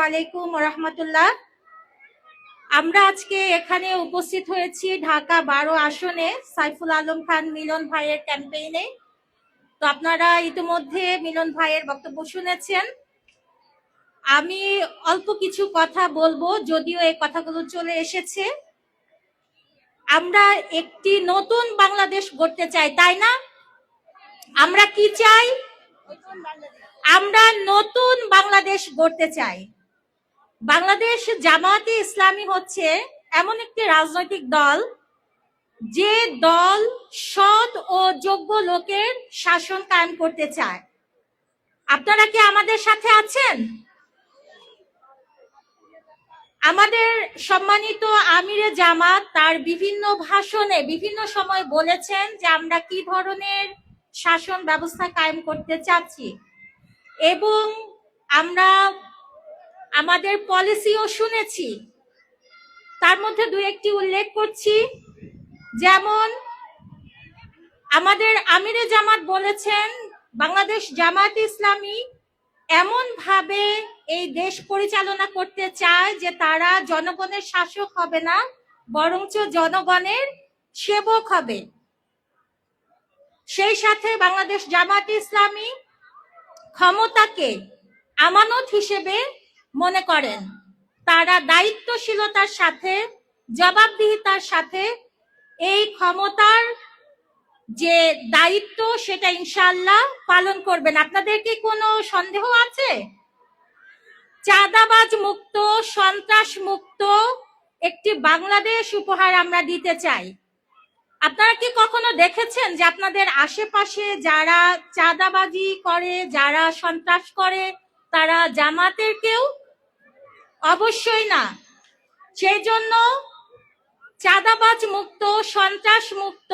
আলাইকুম ওয়া রাহমাতুল্লাহ। আমরা আজকে এখানে উপস্থিত হয়েছি ঢাকা 12 আসনে সাইফুল আলম খান মিলন ভাইয়ের ক্যাম্পেইনে। তো আপনারা ইতিমধ্যে মিলন ভাইয়ের বক্তব্য শুনেছেন। আমি অল্প কিছু কথা বলবো, যদিও এই কথাগুলো চলে এসেছে। আমরা একটি নতুন বাংলাদেশ গড়তে চাই, তাই না? আমরা কি চাই? আমরা নতুন বাংলাদেশ গড়তে চাই। বাংলাদেশ জামায়াতে ইসলামী হচ্ছে এমন একটি রাজনৈতিক দল, যে দল সৎ ও যোগ্য লোকের শাসন কায়েম করতে চায়। আপনারা কি আমাদের সাথে আছেন? আমাদের সম্মানিত আমিরে জামাত তার বিভিন্ন ভাষণে বিভিন্ন সময় বলেছেন যে আমরা কি ধরনের শাসন ব্যবস্থা কায়েম করতে চাচ্ছি, এবং আমরা আমাদের পলিসিও শুনেছি। তার মধ্যে দুই একটি উল্লেখ করছি। যেমন আমাদের আমিরে জামাত বলেছেন বাংলাদেশ জামায়াত ইসলামী এমন ভাবে এই দেশ পরিচালনা করতে চায় যে তারা জনগণের শাসক হবে না, বরঞ্চ জনগণের সেবক হবে। সেই সাথে বাংলাদেশ জামায়াত ইসলামী ক্ষমতাকে আমানত হিসেবে মনে করেন। তারা দায়িত্বশীলতার সাথে, জবাবদিহিতার সাথে এই ক্ষমতার যে দায়িত্ব সেটা ইনশাআল্লাহ পালন করবেন। আপনাদের কি কোনো সন্দেহ আছে? চাঁদাবাজ মুক্ত, সন্ত্রাস মুক্ত একটি বাংলাদেশ উপহার আমরা দিতে চাই। আপনারা কি কখনো দেখেছেন যে আপনাদের আশেপাশে যারা চাঁদাবাজি করে, যারা সন্ত্রাস করে, তারা জামাতের কেউ? অবশ্যই না। সেই জন্য চাঁদাবাজ মুক্ত, সন্ত্রাস মুক্ত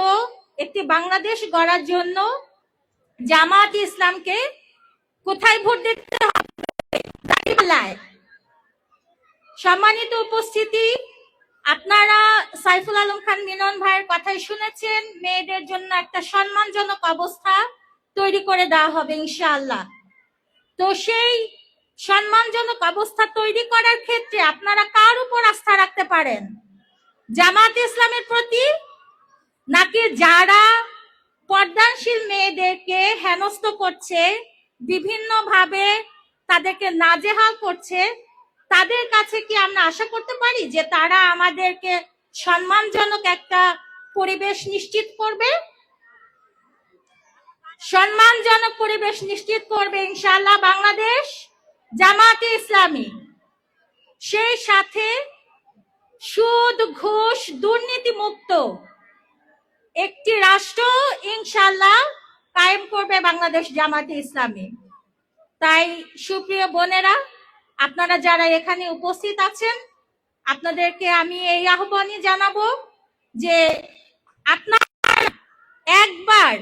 একটি বাংলাদেশ গড়ার জন্য জামাত ইসলামকে কোথায় ভোট দিতে হবে? দাঁড়িপাল্লায়। সম্মানিত উপস্থিতি, আপনারা সাইফুল আলম খান মিলন ভাইয়ের কথাই শুনেছেন। মেয়েদের জন্য একটা সম্মানজনক অবস্থা তৈরি করে দেওয়া হবে ইনশাআল্লাহ। তো সেই সম্মানজনক অবস্থা তৈরি করার ক্ষেত্রে আপনারা কার উপর আস্থা রাখতে পারেন? জামাত ইসলামের প্রতি, নাকি যারা পর্দাশীল মেয়েদেরকে হেনস্থ করছে, বিভিন্নভাবে তাদেরকে নাজেহাল করছে, তাদের কাছে কি আমরা আশা করতে পারি যে তারা আমাদেরকে সম্মানজনক একটা পরিবেশ নিশ্চিত করবে? সম্মানজনক পরিবেশ নিশ্চিত করবে ইনশাআল্লাহ বাংলাদেশ জামায়াতে ইসলামী। সেই সাথে সুদ, ঘুষ, দুর্নীতি মুক্ত একটি রাষ্ট্র ইনশাআল্লাহ কায়েম করবে বাংলাদেশ জামায়াতে ইসলামী। তাই সুপ্রিয় বোনেরা, আপনারা যারা এখানে উপস্থিত আছেন, আপনাদেরকে আমি এই আহ্বানই জানাবো যে আপনারা একবার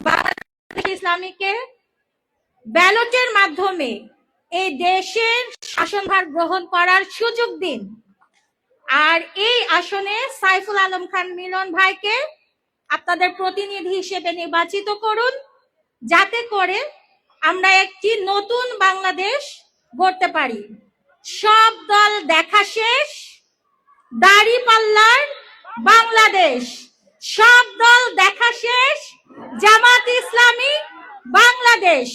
বাংলাদেশ ইসলামীকে ব্যালটের মাধ্যমে এই দেশের শাসনভার গ্রহণ করার সুযোগ দিন। আর এই আসনে সাইফুল আলম খান মিলন ভাইকে আপনাদের প্রতিনিধি হিসেবে নির্বাচিত করুন, যাতে করে আমরা একটি নতুন বাংলাদেশ গড়তে পারি। সব দল দেখা শেষ, দাঁড়িপাল্লার বাংলাদেশ। সব দল দেখা শেষ, জামাত ইসলামী বাংলাদেশ।